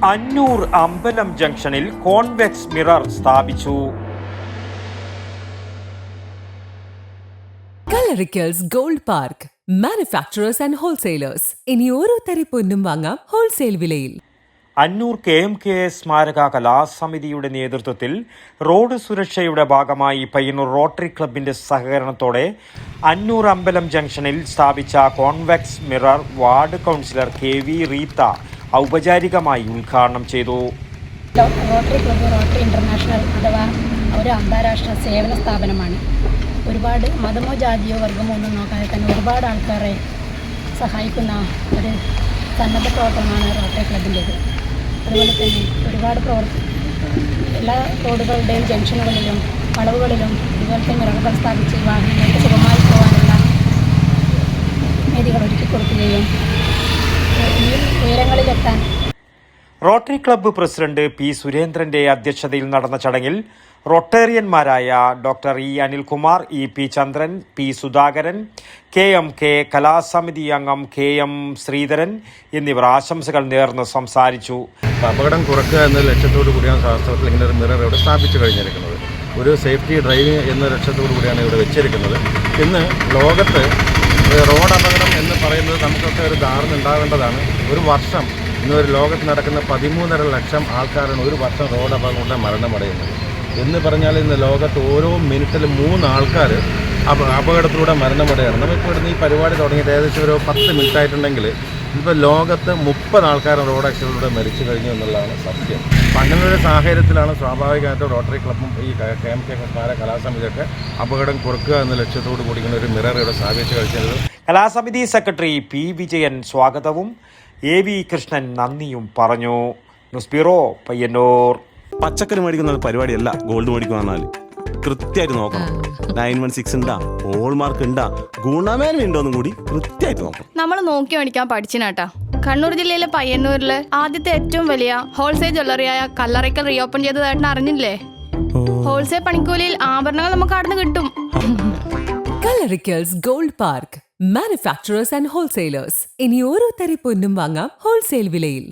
അന്നൂർ അമ്പലം ജംഗ്ഷനിൽ convex mirror സ്ഥാപിച്ചു. Kalarickals gold park, manufacturers and wholesalers. ഇനി ഓരോ തരി പൊന്നും വാങ്ങാം ഹോൾസെയിൽ വിലയിൽ. അന്നൂർ KMK സ്മാരക കലാസമിതിയുടെ നേതൃത്വത്തിൽ റോഡ് സുരക്ഷയുടെ ഭാഗമായി പയ്യന്നൂർ റോട്ടറി ക്ലബിന്റെ സഹകരണത്തോടെ അന്നൂർ അമ്പലം ജംഗ്ഷനിൽ സ്ഥാപിച്ച convex mirror ward councillor KV Reetha ഔപചാരികമായി ഉദ്ഘാടനം ചെയ്തു. റോട്ടറി ക്ലബ്ബ് റോട്ടറി ഇൻ്റർനാഷണൽ അഥവാ ഒരു അന്താരാഷ്ട്ര സേവന സ്ഥാപനമാണ്. ഒരുപാട് മതമോ ജാതിയോ വർഗമോ ഒന്നും നോക്കാതെ തന്നെ ഒരുപാട് ആൾക്കാരെ സഹായിക്കുന്ന ഒരു സന്നദ്ധ പ്രവർത്തനമാണ് റോട്ടറി ക്ലബിൻ്റേത്. അതുപോലെ തന്നെ ഒരുപാട് എല്ലാ റോഡുകളുടെയും ജംഗ്ഷനുകളിലും വളവുകളിലും ഇതുപോലത്തെ മിററുകൾ സ്ഥാപിച്ച് വാഹനങ്ങൾക്ക് സുഖമായി പോകാനുള്ള രീതികൾ ഒരുക്കി കൊടുക്കുകയും ഈ ഉയരങ്ങളിലെത്താൻ റോട്ടറി ക്ലബ്ബ് പ്രസിഡന്റ് P. സുരേന്ദ്രന്റെ അധ്യക്ഷതയിൽ നടന്ന ചടങ്ങിൽ റൊട്ടേറിയന്മാരായ ഡോക്ടർ E. അനിൽകുമാർ, EP. ചന്ദ്രൻ, P. സുധാകരൻ, KMK കലാസമിതി അംഗം KM. ശ്രീധരൻ എന്നിവർ ആശംസകൾ നേർന്ന് സംസാരിച്ചു. അപകടം കുറയ്ക്കുക എന്ന ലക്ഷ്യത്തോടു കൂടിയാണ് വാസ്തവത്തിൽ ഇങ്ങനെ ഒരു മിറർ ഇവിടെ സ്ഥാപിച്ചു കഴിഞ്ഞിരിക്കുന്നത്. ഒരു സേഫ്റ്റി ഡ്രൈവിംഗ് എന്ന ലക്ഷ്യത്തോടു കൂടിയാണ് ഇവിടെ വെച്ചിരിക്കുന്നത്. ഇന്ന് ലോകത്ത് റോഡ് അപകടം എന്ന് പറയുന്നത് നമുക്കൊക്കെ ഒരു ധാരണ ഉണ്ടാവേണ്ടതാണ്. ഒരു വർഷം ഇന്നൊരു ലോകത്ത് നടക്കുന്ന 13.5 ലക്ഷം ആൾക്കാരാണ് ഒരു വർഷം റോഡ് അപകടം കൊണ്ട് മരണമടയുന്നത്. എന്ന് പറഞ്ഞാൽ ഇന്ന് ലോകത്ത് ഓരോ മിനിറ്റിലും 3 ആൾക്കാർ അപകടത്തിലൂടെ മരണമടയാണ്. നമുക്കിപ്പോൾ ഇവിടുന്ന് ഈ പരിപാടി തുടങ്ങിയിട്ട് ഏകദേശം ഒരു 10 മിനിറ്റ് ആയിട്ടുണ്ടെങ്കിൽ ഇപ്പോൾ ലോകത്ത് 30 ആൾക്കാർ റോഡ് ആക്സിഡൻറ്റിലൂടെ മരിച്ചു കഴിഞ്ഞു എന്നുള്ളതാണ് സത്യം. അങ്ങനൊരു സാഹചര്യത്തിലാണ് സ്വാഭാവികമായിട്ടും റോട്ടറി ക്ലബ്ബും ഈ KMK കലാസമിതിയൊക്കെ അപകടം കുറയ്ക്കുക എന്ന ലക്ഷ്യത്തോടു കൂടി ഇങ്ങനെ ഒരു മിറർ ഇവിടെ സ്ഥാപിച്ചു കഴിച്ചത്. കലാസമിതി സെക്രട്ടറി P. വിജയൻ സ്വാഗതവും AV കൃഷ്ണൻ നന്ദിയും പറഞ്ഞു. News bureau, Payyanur. പച്ചക്കറി മേടിക്കുന്ന പരിപാടിയല്ല ഗോൾഡ് മേടിക്കുക പറഞ്ഞാൽ കൃത്യമായിട്ട് നോക്കണം. 916 ഉണ്ടാ, ഹോൾമാർക്ക് ഉണ്ടാ, ഗുണമേന്മ ഉണ്ടോന്നും കൂടി കൃത്യമായിട്ട് നോക്കണം. നമ്മൾ നോക്കി മേടിക്കാൻ പഠിച്ചിനാട്ടാ. കണ്ണൂർ ജില്ലയിലെ പയ്യന്നൂരിലെ ആദ്യത്തെ ഏറ്റവും വലിയ ഹോൾസെയിൽ ജ്വല്ലറിയായ കല്ലറയ്ക്കൽ റീഓപ്പൺ ചെയ്തതായിട്ട് അറിഞ്ഞില്ലേ? ഹോൾസെയിൽ പണിക്കൂലിയിൽ ആഭരണങ്ങൾ നമുക്ക് അവിടെ നിന്ന് കിട്ടും. Kalarickals gold park, manufacturers and wholesalers. ഇനി ഓരോ തരി പൊന്നും വാങ്ങാം ഹോൾസെയിൽ വിലയിൽ.